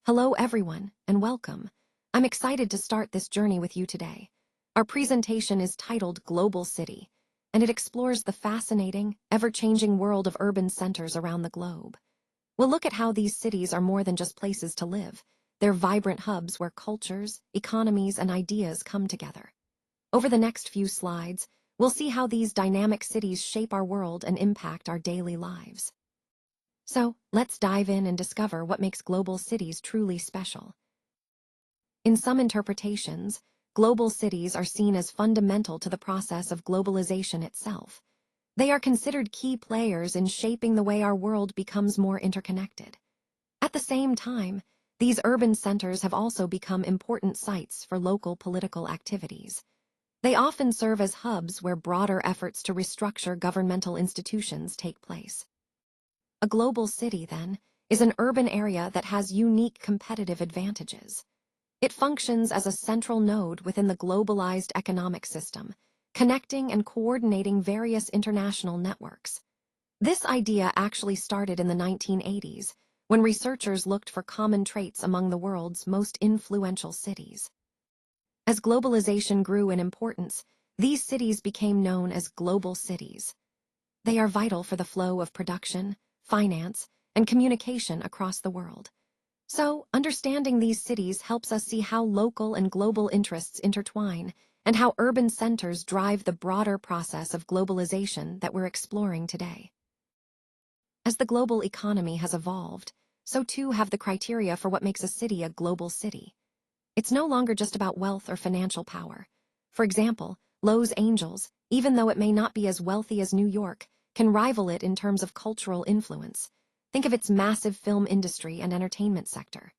Hello everyone, and welcome. I'm excited to start this journey with you today. Our presentation is titled Global City, and it explores the fascinating, ever-changing world of urban centers around the globe. We'll look at how these cities are more than just places to live. They're vibrant hubs where cultures, economies, and ideas come together. Over the next few slides, we'll see how these dynamic cities shape our world and impact our daily lives. So, let's dive in and discover what makes global cities truly special. In some interpretations, global cities are seen as fundamental to the process of globalization itself. They are considered key players in shaping the way our world becomes more interconnected. At the same time, these urban centers have also become important sites for local political activities. They often serve as hubs where broader efforts to restructure governmental institutions take place. A global city, then, is an urban area that has unique competitive advantages. It functions as a central node within the globalized economic system, connecting and coordinating various international networks. This idea actually started in the 1980s, when researchers looked for common traits among the world's most influential cities. As globalization grew in importance, these cities became known as global cities. They are vital for the flow of production, finance, and communication across the world. So, understanding these cities helps us see how local and global interests intertwine and how urban centers drive the broader process of globalization that we're exploring today. As the global economy has evolved, so too have the criteria for what makes a city a global city. It's no longer just about wealth or financial power. For example, Los Angeles, even though it may not be as wealthy as New York, can rival it in terms of cultural influence. Think of its massive film industry and entertainment sector.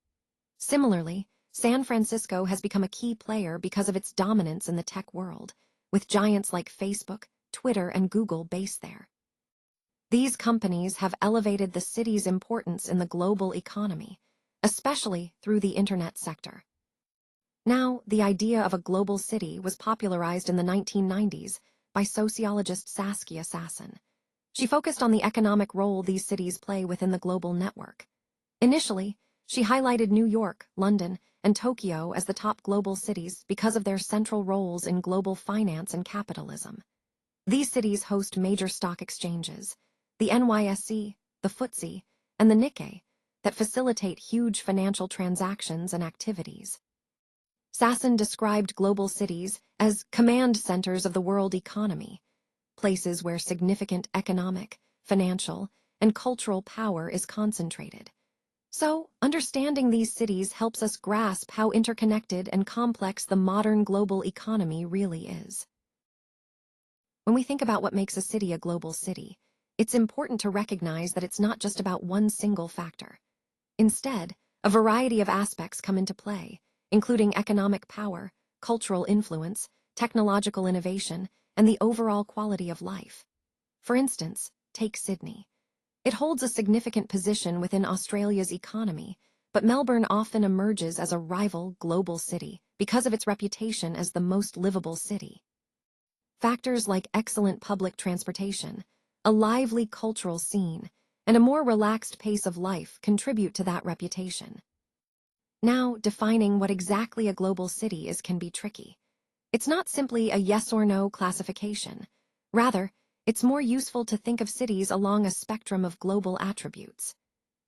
Similarly, San Francisco has become a key player because of its dominance in the tech world, with giants like Facebook, Twitter, and Google based there. These companies have elevated the city's importance in the global economy, especially through the internet sector. Now, the idea of a global city was popularized in the 1990s by sociologist Saskia Sassen. She focused on the economic role these cities play within the global network. Initially, she highlighted New York, London, and Tokyo as the top global cities because of their central roles in global finance and capitalism. These cities host major stock exchanges, the NYSE, the FTSE, and the Nikkei, that facilitate huge financial transactions and activities. Sassen described global cities as command centers of the world economy, places where significant economic, financial, and cultural power is concentrated. So, understanding these cities helps us grasp how interconnected and complex the modern global economy really is. When we think about what makes a city a global city, it's important to recognize that it's not just about one single factor. Instead, a variety of aspects come into play, including economic power, cultural influence, technological innovation, and the overall quality of life. For instance, take Sydney. It holds a significant position within Australia's economy, but Melbourne often emerges as a rival global city because of its reputation as the most livable city. Factors like excellent public transportation, a lively cultural scene, and a more relaxed pace of life contribute to that reputation. Now, defining what exactly a global city is can be tricky. It's not simply a yes or no classification. Rather, it's more useful to think of cities along a spectrum of global attributes.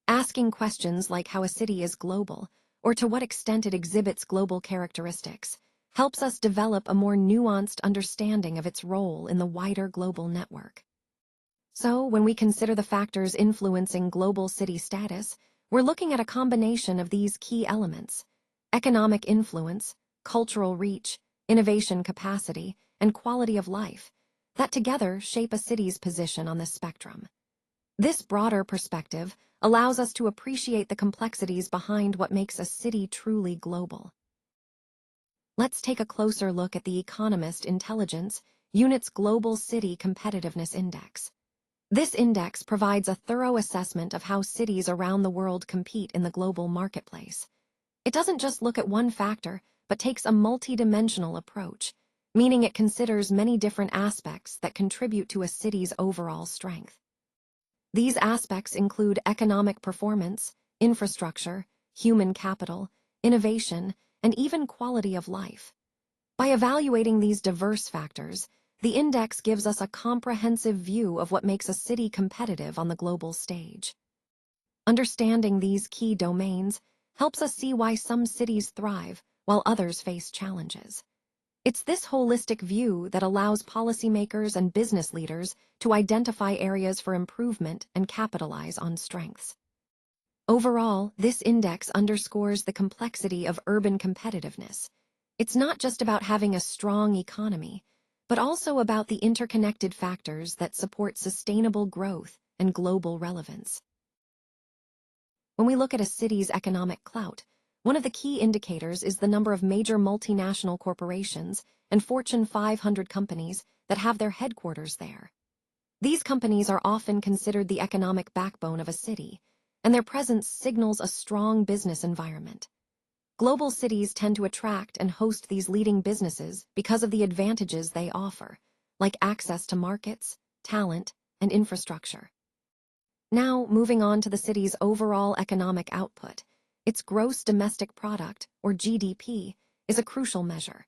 Asking questions like how a city is global, or to what extent it exhibits global characteristics, helps us develop a more nuanced understanding of its role in the wider global network. So, when we consider the factors influencing global city status, we're looking at a combination of these key elements: economic influence, cultural reach, innovation capacity, and quality of life, that together shape a city's position on this spectrum. This broader perspective allows us to appreciate the complexities behind what makes a city truly global. Let's take a closer look at the Economist Intelligence Unit's Global City Competitiveness Index. This index provides a thorough assessment of how cities around the world compete in the global marketplace. It doesn't just look at one factor, but takes a multidimensional approach, meaning it considers many different aspects that contribute to a city's overall strength. These aspects include economic performance, infrastructure, human capital, innovation, and even quality of life. By evaluating these diverse factors, the index gives us a comprehensive view of what makes a city competitive on the global stage. Understanding these key domains helps us see why some cities thrive while others face challenges. It's this holistic view that allows policymakers and business leaders to identify areas for improvement and capitalize on strengths. Overall, this index underscores the complexity of urban competitiveness. It's not just about having a strong economy, but also about the interconnected factors that support sustainable growth and global relevance. When we look at a city's economic clout, one of the key indicators is the number of major multinational corporations and Fortune 500 companies that have their headquarters there. These companies are often considered the economic backbone of a city, and their presence signals a strong business environment. Global cities tend to attract and host these leading businesses because of the advantages they offer, like access to markets, talent, and infrastructure. Now, moving on to the city's overall economic output, its gross domestic product, or GDP, is a crucial measure.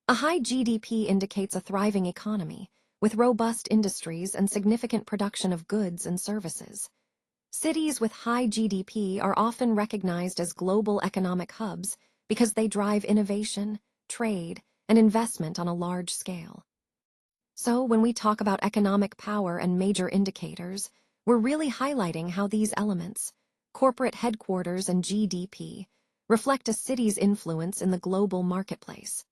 A high GDP indicates a thriving economy, with robust industries and significant production of goods and services. Cities with high GDP are often recognized as global economic hubs because they drive innovation, trade, and investment on a large scale. So, when we talk about economic power and major indicators, we're really highlighting how these elements, corporate headquarters and GDP, reflect a city's influence in the global marketplace.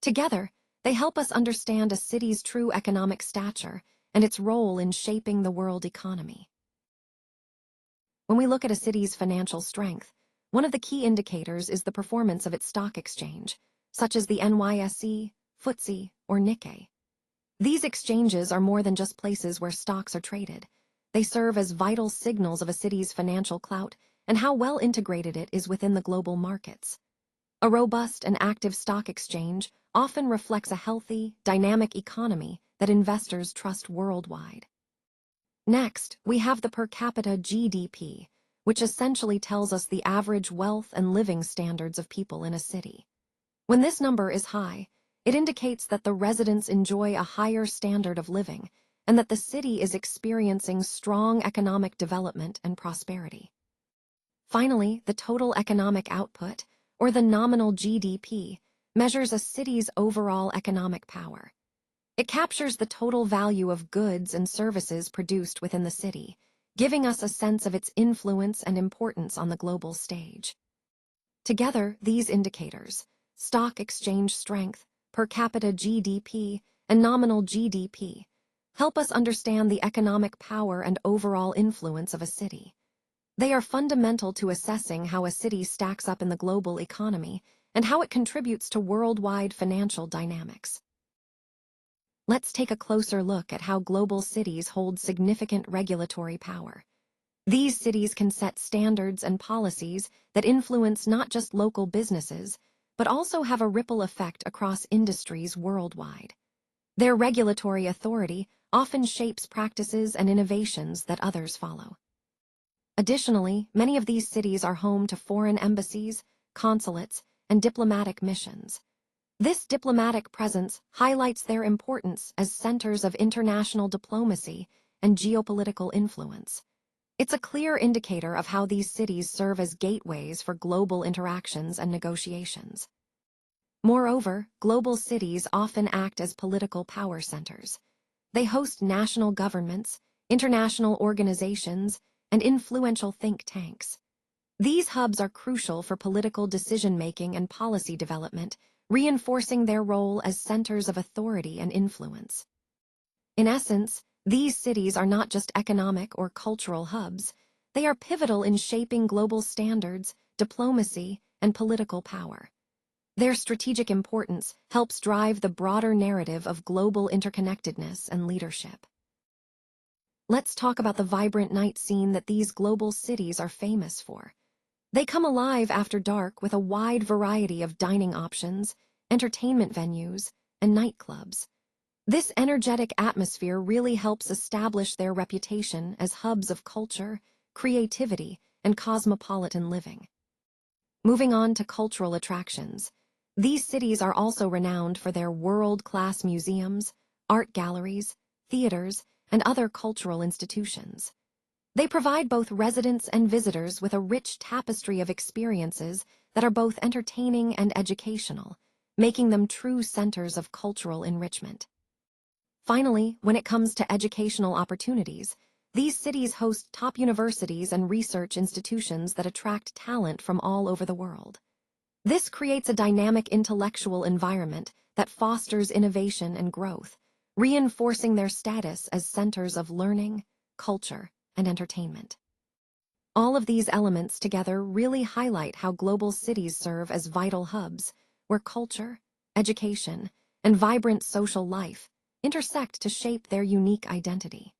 Together, they help us understand a city's true economic stature and its role in shaping the world economy. When we look at a city's financial strength, one of the key indicators is the performance of its stock exchange, such as the NYSE, FTSE, or Nikkei. These exchanges are more than just places where stocks are traded. They serve as vital signals of a city's financial clout and how well integrated it is within the global markets. A robust and active stock exchange often reflects a healthy, dynamic economy that investors trust worldwide. Next, we have the per capita GDP, which essentially tells us the average wealth and living standards of people in a city. When this number is high, it indicates that the residents enjoy a higher standard of living and that the city is experiencing strong economic development and prosperity. Finally, the total economic output, or the nominal GDP, measures a city's overall economic power. It captures the total value of goods and services produced within the city, giving us a sense of its influence and importance on the global stage. Together, these indicators, stock exchange strength, per capita GDP, and nominal GDP, help us understand the economic power and overall influence of a city. They are fundamental to assessing how a city stacks up in the global economy and how it contributes to worldwide financial dynamics. Let's take a closer look at how global cities hold significant regulatory power. These cities can set standards and policies that influence not just local businesses, but also have a ripple effect across industries worldwide. Their regulatory authority often shapes practices and innovations that others follow. Additionally, many of these cities are home to foreign embassies, consulates, and diplomatic missions. This diplomatic presence highlights their importance as centers of international diplomacy and geopolitical influence. It's a clear indicator of how these cities serve as gateways for global interactions and negotiations. Moreover, global cities often act as political power centers. They host national governments, international organizations, and influential think tanks. These hubs are crucial for political decision-making and policy development, reinforcing their role as centers of authority and influence. In essence, these cities are not just economic or cultural hubs, they are pivotal in shaping global standards, diplomacy, and political power. Their strategic importance helps drive the broader narrative of global interconnectedness and leadership. Let's talk about the vibrant night scene that these global cities are famous for. They come alive after dark with a wide variety of dining options, entertainment venues, and nightclubs. This energetic atmosphere really helps establish their reputation as hubs of culture, creativity, and cosmopolitan living. Moving on to cultural attractions. These cities are also renowned for their world-class museums, art galleries, theaters, and other cultural institutions. They provide both residents and visitors with a rich tapestry of experiences that are both entertaining and educational, making them true centers of cultural enrichment. Finally, when it comes to educational opportunities, these cities host top universities and research institutions that attract talent from all over the world. This creates a dynamic intellectual environment that fosters innovation and growth, reinforcing their status as centers of learning, culture, and entertainment. All of these elements together really highlight how global cities serve as vital hubs where culture, education, and vibrant social life intersect to shape their unique identity.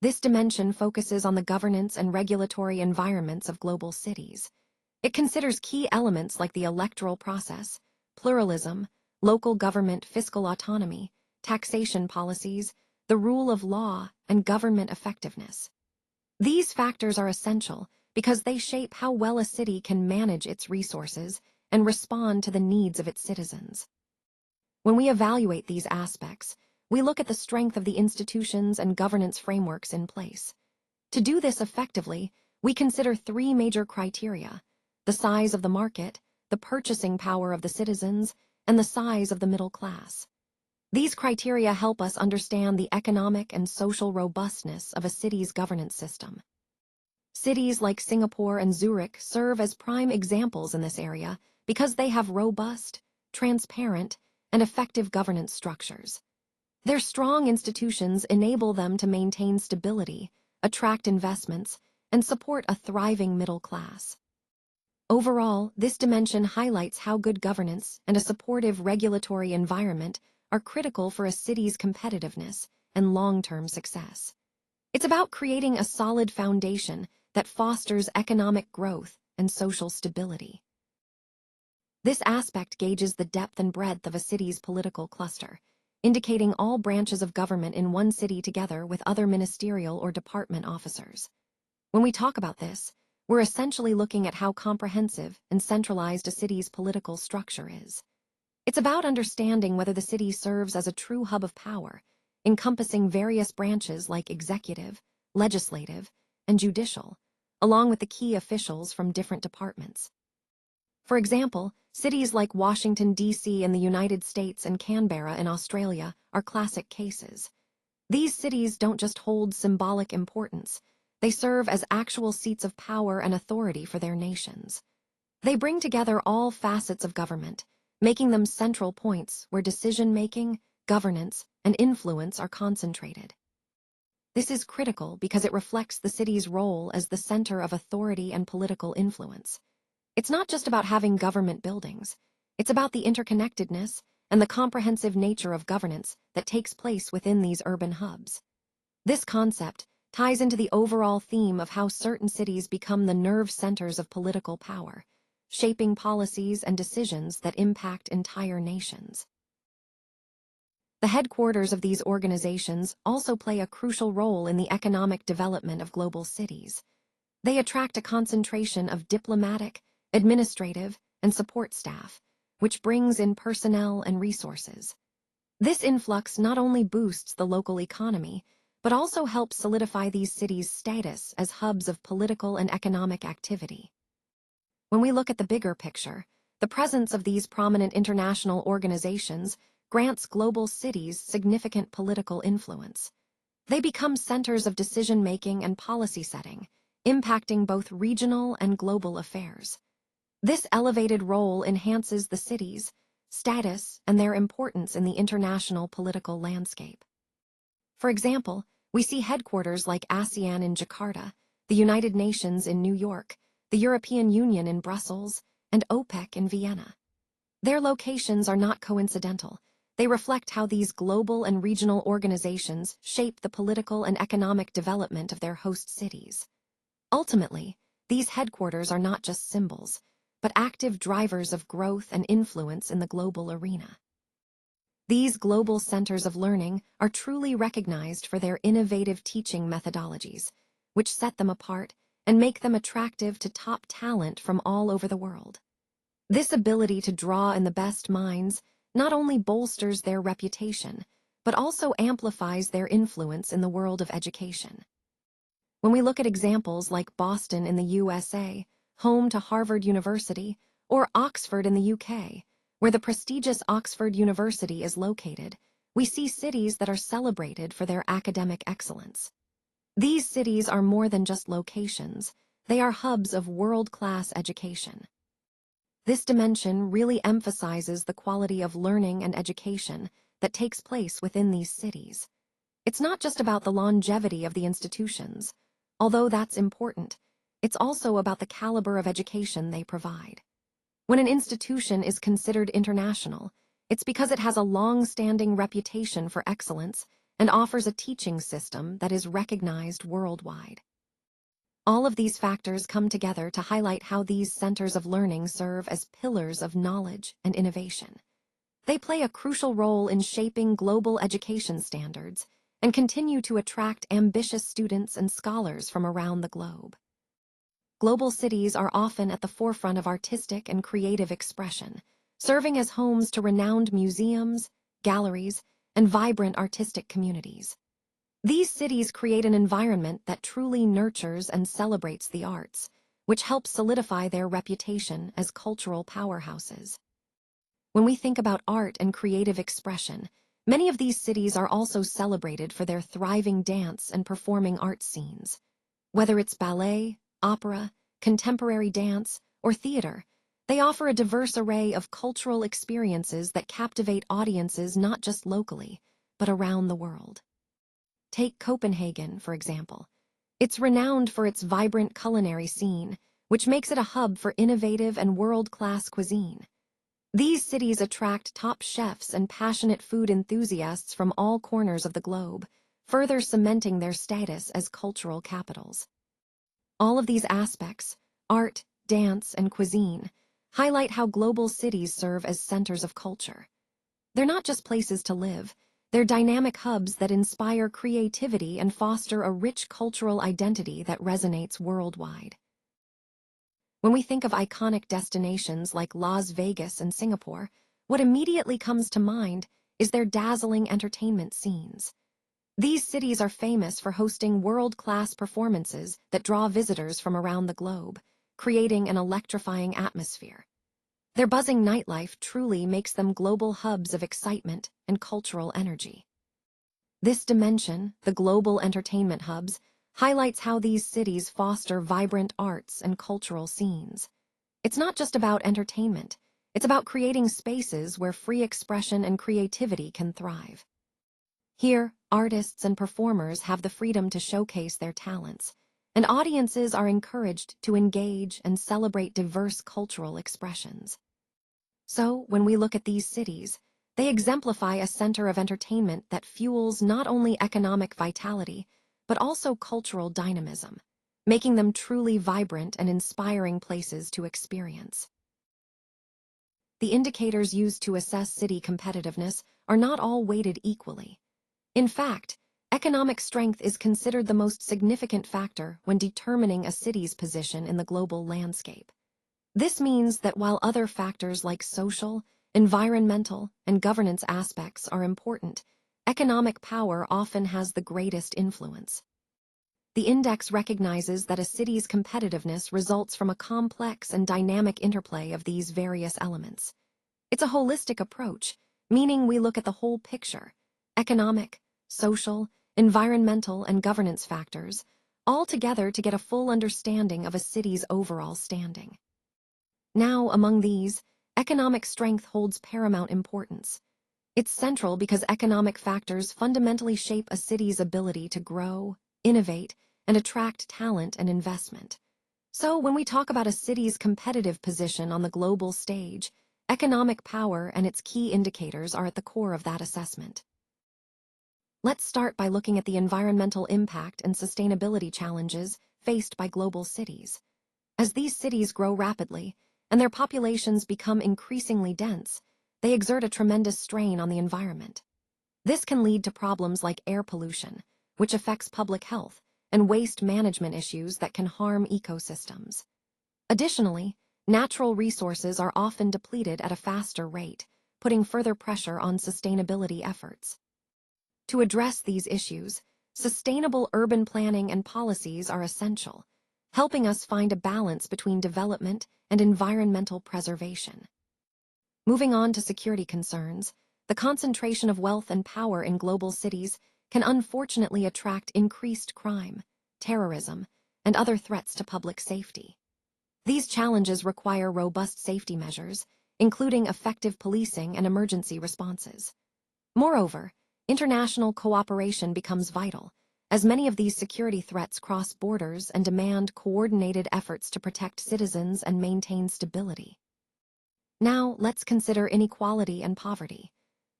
This dimension focuses on the governance and regulatory environments of global cities. It considers key elements like the electoral process, pluralism, local government fiscal autonomy, taxation policies, the rule of law, and government effectiveness. These factors are essential because they shape how well a city can manage its resources and respond to the needs of its citizens. When we evaluate these aspects, we look at the strength of the institutions and governance frameworks in place. To do this effectively, we consider three major criteria: the size of the market, the purchasing power of the citizens, and the size of the middle class. These criteria help us understand the economic and social robustness of a city's governance system. Cities like Singapore and Zurich serve as prime examples in this area because they have robust, transparent, and effective governance structures. Their strong institutions enable them to maintain stability, attract investments, and support a thriving middle class. Overall, this dimension highlights how good governance and a supportive regulatory environment are critical for a city's competitiveness and long-term success. It's about creating a solid foundation that fosters economic growth and social stability. This aspect gauges the depth and breadth of a city's political cluster, indicating all branches of government in one city together with other ministerial or department officers. When we talk about this, we're essentially looking at how comprehensive and centralized a city's political structure is. It's about understanding whether the city serves as a true hub of power, encompassing various branches like executive, legislative, and judicial, along with the key officials from different departments. For example, cities like Washington, D.C. in the United States and Canberra in Australia are classic cases. These cities don't just hold symbolic importance, they serve as actual seats of power and authority for their nations. They bring together all facets of government, making them central points where decision-making, governance, and influence are concentrated. This is critical because it reflects the city's role as the center of authority and political influence. It's not just about having government buildings. It's about the interconnectedness and the comprehensive nature of governance that takes place within these urban hubs. This concept ties into the overall theme of how certain cities become the nerve centers of political power, shaping policies and decisions that impact entire nations. The headquarters of these organizations also play a crucial role in the economic development of global cities. They attract a concentration of diplomatic, administrative, and support staff, which brings in personnel and resources. This influx not only boosts the local economy, but also helps solidify these cities' status as hubs of political and economic activity. When we look at the bigger picture, the presence of these prominent international organizations grants global cities significant political influence. They become centers of decision-making and policy setting, impacting both regional and global affairs. This elevated role enhances the cities' status and their importance in the international political landscape. For example, we see headquarters like ASEAN in Jakarta, the United Nations in New York, the European Union in Brussels, and OPEC in Vienna. Their locations are not coincidental. They reflect how these global and regional organizations shape the political and economic development of their host cities. Ultimately, these headquarters are not just symbols, but active drivers of growth and influence in the global arena. These global centers of learning are truly recognized for their innovative teaching methodologies, which set them apart and make them attractive to top talent from all over the world. This ability to draw in the best minds not only bolsters their reputation, but also amplifies their influence in the world of education. When we look at examples like Boston in the USA, home to Harvard University, or Oxford in the UK, where the prestigious Oxford University is located, we see cities that are celebrated for their academic excellence. These cities are more than just locations, they are hubs of world-class education. This dimension really emphasizes the quality of learning and education that takes place within these cities. It's not just about the longevity of the institutions, although that's important. It's also about the caliber of education they provide. When an institution is considered international, it's because it has a long-standing reputation for excellence and offers a teaching system that is recognized worldwide. All of these factors come together to highlight how these centers of learning serve as pillars of knowledge and innovation. They play a crucial role in shaping global education standards and continue to attract ambitious students and scholars from around the globe. Global cities are often at the forefront of artistic and creative expression, serving as homes to renowned museums, galleries, and vibrant artistic communities. These cities create an environment that truly nurtures and celebrates the arts, which helps solidify their reputation as cultural powerhouses. When we think about art and creative expression, many of these cities are also celebrated for their thriving dance and performing arts scenes. Whether it's ballet, opera, contemporary dance, or theater, they offer a diverse array of cultural experiences that captivate audiences not just locally, but around the world. Take Copenhagen, for example. It's renowned for its vibrant culinary scene, which makes it a hub for innovative and world-class cuisine. These cities attract top chefs and passionate food enthusiasts from all corners of the globe, further cementing their status as cultural capitals. All of these aspects, art, dance, and cuisine, highlight how global cities serve as centers of culture. They're not just places to live, they're dynamic hubs that inspire creativity and foster a rich cultural identity that resonates worldwide. When we think of iconic destinations like Las Vegas and Singapore, what immediately comes to mind is their dazzling entertainment scenes. These cities are famous for hosting world-class performances that draw visitors from around the globe, creating an electrifying atmosphere. Their buzzing nightlife truly makes them global hubs of excitement and cultural energy. This dimension, the global entertainment hubs, highlights how these cities foster vibrant arts and cultural scenes. It's not just about entertainment, it's about creating spaces where free expression and creativity can thrive. Here, artists and performers have the freedom to showcase their talents, and audiences are encouraged to engage and celebrate diverse cultural expressions. So, when we look at these cities, they exemplify a center of entertainment that fuels not only economic vitality, but also cultural dynamism, making them truly vibrant and inspiring places to experience. The indicators used to assess city competitiveness are not all weighted equally. In fact, economic strength is considered the most significant factor when determining a city's position in the global landscape. This means that while other factors like social, environmental, and governance aspects are important, economic power often has the greatest influence. The index recognizes that a city's competitiveness results from a complex and dynamic interplay of these various elements. It's a holistic approach, meaning we look at the whole picture: economic, social, environmental, and governance factors, all together to get a full understanding of a city's overall standing. Now, among these, economic strength holds paramount importance. It's central because economic factors fundamentally shape a city's ability to grow, innovate, and attract talent and investment. So, when we talk about a city's competitive position on the global stage, economic power and its key indicators are at the core of that assessment. Let's start by looking at the environmental impact and sustainability challenges faced by global cities. As these cities grow rapidly, and their populations become increasingly dense, they exert a tremendous strain on the environment. This can lead to problems like air pollution, which affects public health, and waste management issues that can harm ecosystems. Additionally, natural resources are often depleted at a faster rate, putting further pressure on sustainability efforts. To address these issues, sustainable urban planning and policies are essential, helping us find a balance between development and environmental preservation. Moving on to security concerns, the concentration of wealth and power in global cities can unfortunately attract increased crime, terrorism, and other threats to public safety. These challenges require robust safety measures, including effective policing and emergency responses. Moreover, international cooperation becomes vital, as many of these security threats cross borders and demand coordinated efforts to protect citizens and maintain stability. Now, let's consider inequality and poverty.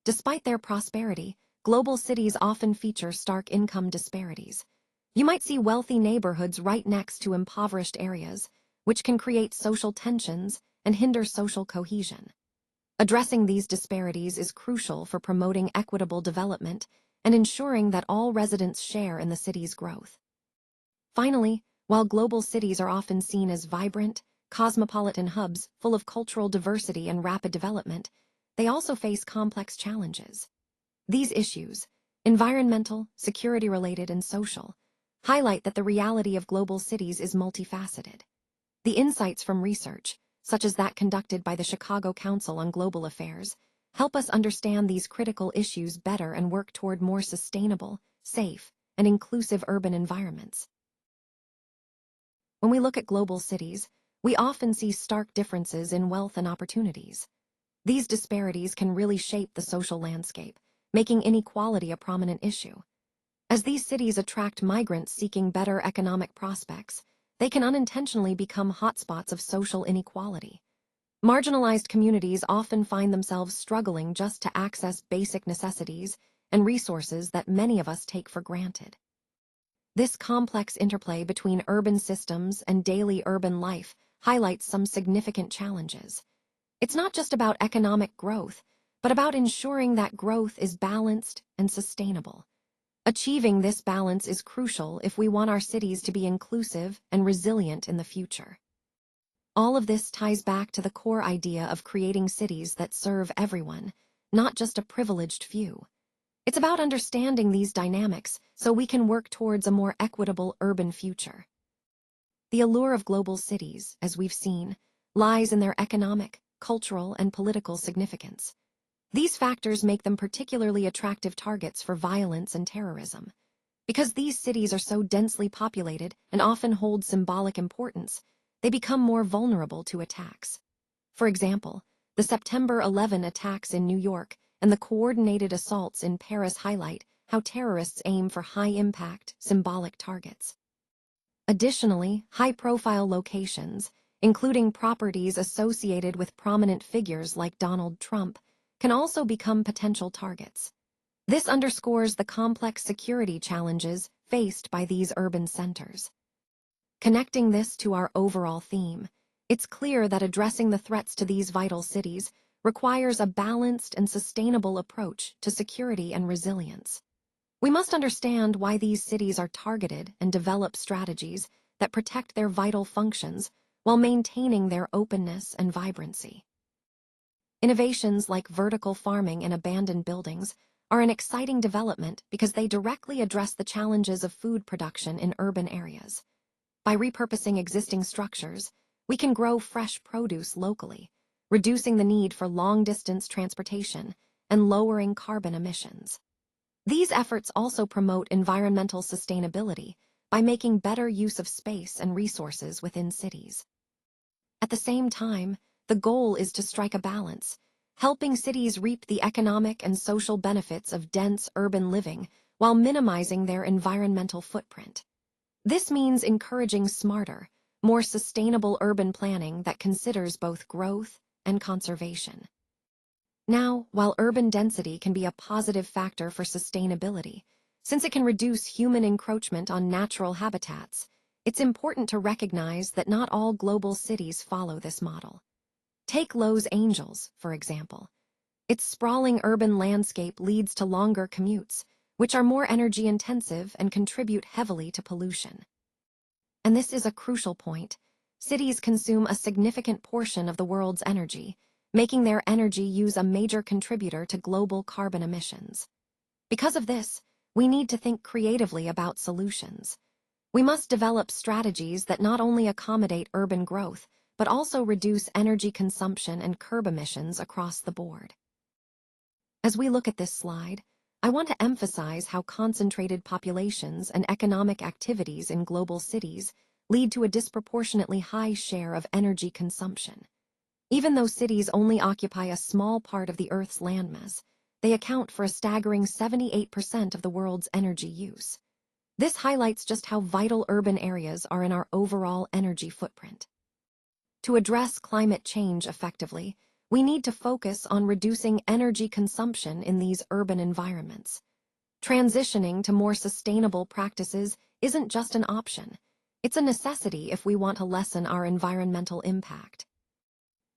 Despite their prosperity, global cities often feature stark income disparities. You might see wealthy neighborhoods right next to impoverished areas, which can create social tensions and hinder social cohesion. Addressing these disparities is crucial for promoting equitable development and ensuring that all residents share in the city's growth. Finally, while global cities are often seen as vibrant, cosmopolitan hubs full of cultural diversity and rapid development, they also face complex challenges. These issues, environmental, security-related, and social, highlight that the reality of global cities is multifaceted. The insights from research, such as that conducted by the Chicago Council on Global Affairs, help us understand these critical issues better and work toward more sustainable, safe, and inclusive urban environments. When we look at global cities, we often see stark differences in wealth and opportunities. These disparities can really shape the social landscape, making inequality a prominent issue. As these cities attract migrants seeking better economic prospects, they can unintentionally become hotspots of social inequality. Marginalized communities often find themselves struggling just to access basic necessities and resources that many of us take for granted. This complex interplay between urban systems and daily urban life highlights some significant challenges. It's not just about economic growth, but about ensuring that growth is balanced and sustainable. Achieving this balance is crucial if we want our cities to be inclusive and resilient in the future. All of this ties back to the core idea of creating cities that serve everyone, not just a privileged few. It's about understanding these dynamics so we can work towards a more equitable urban future. The allure of global cities, as we've seen, lies in their economic, cultural, and political significance. These factors make them particularly attractive targets for violence and terrorism. Because these cities are so densely populated and often hold symbolic importance, they become more vulnerable to attacks. For example, the September 11 attacks in New York and the coordinated assaults in Paris highlight how terrorists aim for high-impact, symbolic targets. Additionally, high-profile locations, including properties associated with prominent figures like Donald Trump, can also become potential targets. This underscores the complex security challenges faced by these urban centers. Connecting this to our overall theme, it's clear that addressing the threats to these vital cities requires a balanced and sustainable approach to security and resilience. We must understand why these cities are targeted and develop strategies that protect their vital functions while maintaining their openness and vibrancy. Innovations like vertical farming in abandoned buildings are an exciting development because they directly address the challenges of food production in urban areas. By repurposing existing structures, we can grow fresh produce locally, reducing the need for long-distance transportation and lowering carbon emissions. These efforts also promote environmental sustainability by making better use of space and resources within cities. At the same time, the goal is to strike a balance, helping cities reap the economic and social benefits of dense urban living while minimizing their environmental footprint. This means encouraging smarter, more sustainable urban planning that considers both growth and conservation. Now, while urban density can be a positive factor for sustainability, since it can reduce human encroachment on natural habitats, it's important to recognize that not all global cities follow this model. Take Los Angeles, for example. Its sprawling urban landscape leads to longer commutes, which are more energy intensive and contribute heavily to pollution. And this is a crucial point. Cities consume a significant portion of the world's energy, making their energy use a major contributor to global carbon emissions. Because of this, we need to think creatively about solutions. We must develop strategies that not only accommodate urban growth, but also reduce energy consumption and curb emissions across the board. As we look at this slide, I want to emphasize how concentrated populations and economic activities in global cities lead to a disproportionately high share of energy consumption. Even though cities only occupy a small part of the Earth's landmass, they account for a staggering 78% of the world's energy use. This highlights just how vital urban areas are in our overall energy footprint. To address climate change effectively, we need to focus on reducing energy consumption in these urban environments. Transitioning to more sustainable practices isn't just an option. It's a necessity if we want to lessen our environmental impact.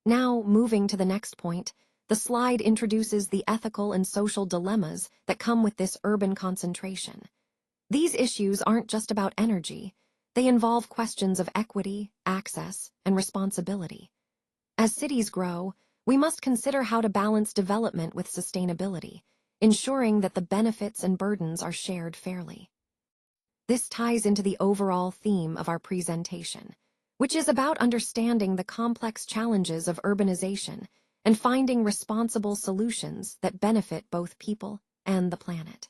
Now, moving to the next point, the slide introduces the ethical and social dilemmas that come with this urban concentration. These issues aren't just about energy. They involve questions of equity, access, and responsibility. As cities grow, we must consider how to balance development with sustainability, ensuring that the benefits and burdens are shared fairly. This ties into the overall theme of our presentation, which is about understanding the complex challenges of urbanization and finding responsible solutions that benefit both people and the planet.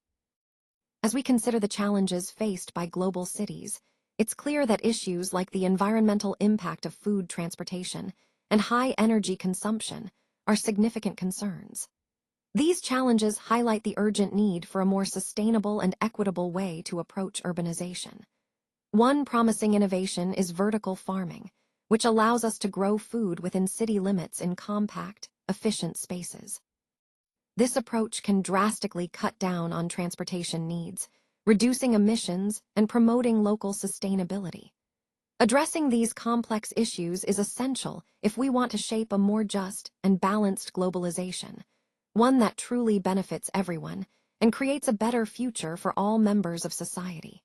As we consider the challenges faced by global cities, it's clear that issues like the environmental impact of food transportation and high energy consumption are significant concerns. These challenges highlight the urgent need for a more sustainable and equitable way to approach urbanization. One promising innovation is vertical farming, which allows us to grow food within city limits in compact, efficient spaces. This approach can drastically cut down on transportation needs, reducing emissions and promoting local sustainability. Addressing these complex issues is essential if we want to shape a more just and balanced globalization, one that truly benefits everyone and creates a better future for all members of society.